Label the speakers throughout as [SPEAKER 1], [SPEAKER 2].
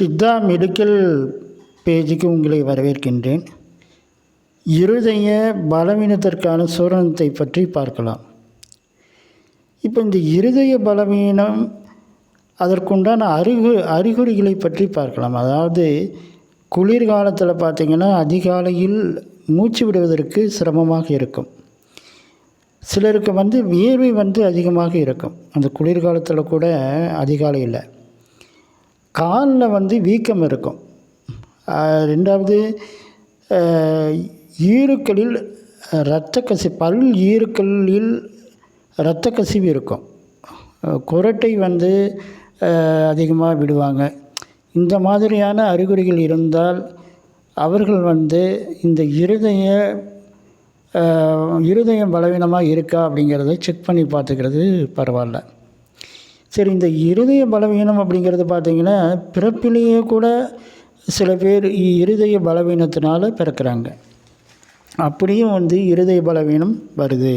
[SPEAKER 1] Siddha medical பேஜுக்கு உங்களை வரவேற்கின்றேன். இருதய பலவீனத்திற்கான சூரணத்தை பற்றி பார்க்கலாம். இப்போ இந்த இருதய பலவீனம் அதற்குண்டான அறிகுறிகளை பற்றி பார்க்கலாம். அதாவது குளிர்காலத்தில் பார்த்திங்கன்னா அதிகாலையில் மூச்சு விடுவதற்கு சிரமமாக இருக்கும். சிலருக்கு வியர்வை அதிகமாக இருக்கும். அந்த குளிர்காலத்தில் கூட அதிகாலையில் காலில் வீக்கம் இருக்கும். ரெண்டாவது ஈறுக்களில் இரத்த கசிவு, பல் ஈறுக்களில் இரத்த கசிவு இருக்கும். குரட்டை அதிகமாக விடுவாங்க. இந்த மாதிரியான அறிகுறிகள் இருந்தால் அவர்கள் இந்த இருதயம் பலவீனமாக இருக்கா அப்படிங்கிறத செக் பண்ணி பார்த்துக்கிறது பரவாயில்ல. சரி, இந்த இருதய பலவீனம் அப்படிங்கிறது பார்த்திங்கன்னா பிறப்பிலேயே கூட சில பேர் இருதய பலவீனத்தினால் பிறக்கிறாங்க. அப்படியும் இருதய பலவீனம் வருது.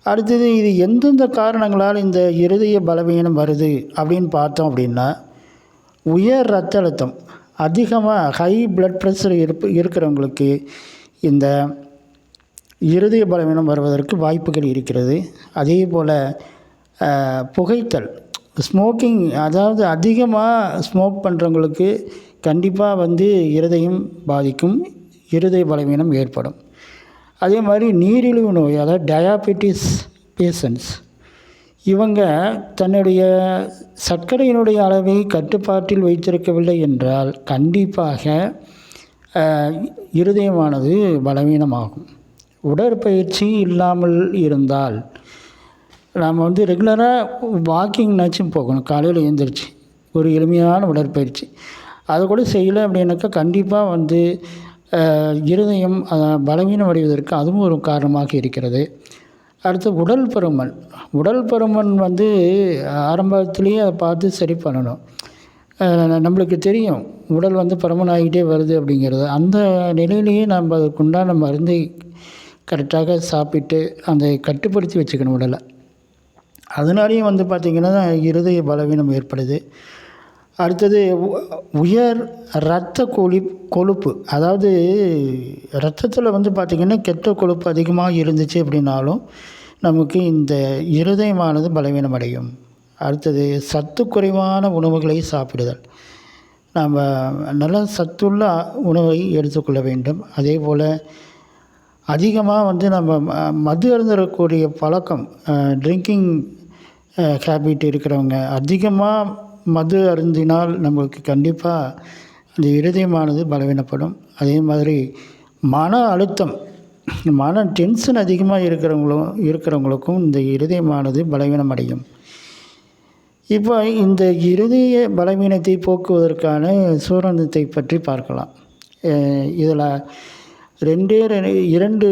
[SPEAKER 1] அடுத்தது இது எந்தெந்த காரணங்களால் இந்த இருதய பலவீனம் வருது அப்படின்னு பார்த்தோம் அப்படின்னா, உயர் இரத்த அழுத்தம், அதிகமாக ஹை பிளட் ப்ரெஷர் இருக்கிறவங்களுக்கு இந்த இருதய பலவீனம் வருவதற்கு வாய்ப்புகள் இருக்கிறது. அதே போல் புகைத்தல், ஸ்மோக்கிங், அதாவது அதிகமாக ஸ்மோக் பண்ணுறவங்களுக்கு கண்டிப்பாக இருதயம் பாதிக்கும், இருதய பலவீனம் ஏற்படும். அதே மாதிரி நீரிழிவு நோய், அதாவது டயாபெட்டிஸ் பேஷண்ட்ஸ், இவங்க தன்னுடைய சர்க்கரையினுடைய அளவை கட்டுப்பாட்டில் வைத்திருக்கவில்லை என்றால் கண்டிப்பாக இருதயமானது பலவீனமாகும். உடற்பயிற்சி இல்லாமல் இருந்தால் நாம் ரெகுலராக வாக்கிங்னாச்சும் போகணும். காலையில் எழுந்திரிச்சு ஒரு எளிமையான உடற்பயிற்சி அதை கூட செய்யலை அப்படின்னாக்கா கண்டிப்பாக இருதயம் பலவீனம் அடைவதற்கு அதுவும் ஒரு காரணமாக இருக்கிறது. அடுத்து உடல் பருமன். உடல் பருமன் ஆரம்பத்திலேயே அதை பார்த்து சரி பண்ணணும். நம்மளுக்கு தெரியும் உடல் பருமன் ஆகிட்டே வருது அப்படிங்கிறது. அந்த நிலையிலேயே நம்ம அதுக்குண்டான மருந்தை கரெக்டாக சாப்பிட்டு அந்த கட்டுப்படுத்தி வச்சுக்கணும் உடலை. அதனாலேயும் பார்த்திங்கன்னா இருதய பலவீனம் ஏற்படுது. அடுத்தது உயர் இரத்த கொழுப்பு, அதாவது இரத்தத்தில் பார்த்திங்கன்னா கெட்ட கொழுப்பு அதிகமாக இருந்துச்சு அப்படின்னாலும் நமக்கு இந்த இருதயமானது பலவீனம் அடையும். அடுத்தது சத்து குறைவான உணவுகளை சாப்பிடுதல். நம்ம நல்ல சத்துள்ள உணவை எடுத்துக்கொள்ள வேண்டும். அதே போல் அதிகமாக நம்ம மது அருந்தக்கூடிய பழக்கம், ட்ரிங்கிங் ஹேபிட் இருக்கிறவங்க அதிகமாக மது அருந்தினால் நம்மளுக்கு கண்டிப்பாக அந்த இருதயமானது பலவீனப்படும். அதே மாதிரி மன அழுத்தம், டென்ஷன் அதிகமாக இருக்கிறவங்களுக்கும் இந்த இருதயமானது பலவீனம் அடையும். இப்போ இந்த இருதய பலவீனத்தை போக்குவதற்கான சூரணத்தை பற்றி பார்க்கலாம். இதில் இரண்டு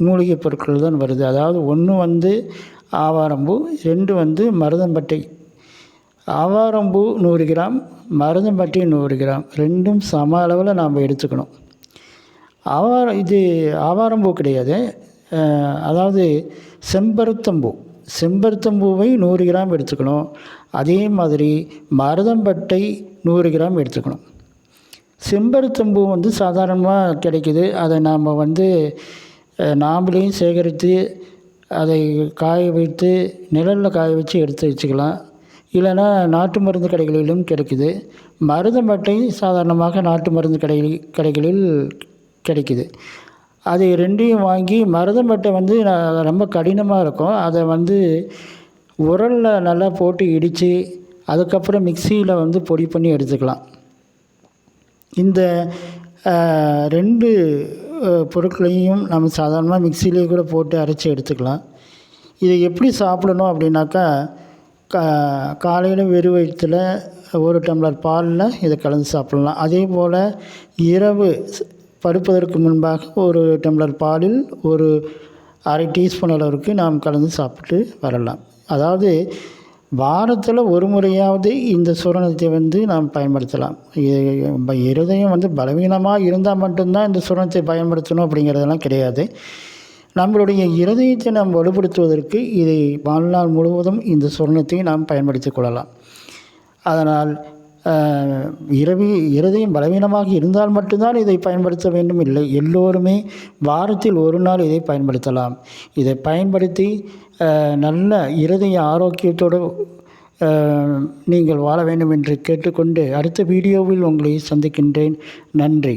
[SPEAKER 1] மூலிகை பொருட்கள் தான் வருது. அதாவது ஒன்று ஆவாரம்பூ, 2 மருதம்பட்டை. ஆவாரம்பூ 100 கிராம், மருதம்பட்டை 100 கிராம், ரெண்டும் சம அளவில் நாம் எடுத்துக்கணும். இது ஆவாரம்பூ கிடையாது, அதாவது செம்பருத்தம்பூவை 100 கிராம் எடுத்துக்கணும். அதே மாதிரி மருதம்பட்டை 100 கிராம் எடுத்துக்கணும். செம்பருத்தம்பூ சாதாரணமாக கிடைக்குது. அதை நாம் நாம்பளையும் சேகரித்து அதை காய வைத்து நிழலில் காய வச்சு எடுத்து வச்சுக்கலாம். இல்லைன்னா நாட்டு மருந்து கடைகளிலும் கிடைக்குது. மருதம்பட்டை சாதாரணமாக நாட்டு மருந்து கடைகளில் கிடைக்குது. அதை ரெண்டையும் வாங்கி, மருதம்பட்டை ரொம்ப கடினமாக இருக்கும். அதை உரலில் நல்லா போட்டு இடித்து அதுக்கப்புறம் மிக்சியில் பொடி பண்ணி எடுத்துக்கலாம். இந்த 2 பொருட்களையும் நம்ம சாதாரணமாக மிக்சியிலே கூட போட்டு அரைச்சி எடுத்துக்கலாம். இதை எப்படி சாப்பிடணும் அப்படின்னாக்கா, காலையில் வெறும் வயிற்றில் 1 டம்ளர் பாலில் இதை கலந்து சாப்பிட்லாம். அதே போல் இரவு படுப்பதற்கு முன்பாக 1 டம்ளர் பாலில் ஒரு அரை டீஸ்பூன் அளவுக்கு நாம் கலந்து சாப்பிட்டு வரலாம். அதாவது வாரத்தில் ஒரு முறையாவது இந்த சூரணத்தை நாம் பயன்படுத்தலாம். இருதயம் பலவீனமாக இருந்தால் மட்டும்தான் இந்த சூரணத்தை பயன்படுத்தணும் அப்படிங்கிறதெல்லாம் கிடையாது. நம்மளுடைய இருதயத்தை நாம் வலுப்படுத்துவதற்கு இதை வாழ்நாள் முழுவதும் இந்த சூரணத்தை நாம் பயன்படுத்தி கொள்ளலாம். அதனால் இருதயம் பலவீனமாக இருந்தால் மட்டும்தான் இதை பயன்படுத்த வேண்டும் இல்லை, எல்லோருமே வாரத்தில் ஒரு நாள் இதை பயன்படுத்தலாம். இதை பயன்படுத்தி நல்ல இருதய ஆரோக்கியத்தோடு நீங்கள் வாழ வேண்டும் என்று கேட்டுக்கொண்டு அடுத்த வீடியோவில் உங்களை சந்திக்கின்றேன். நன்றி.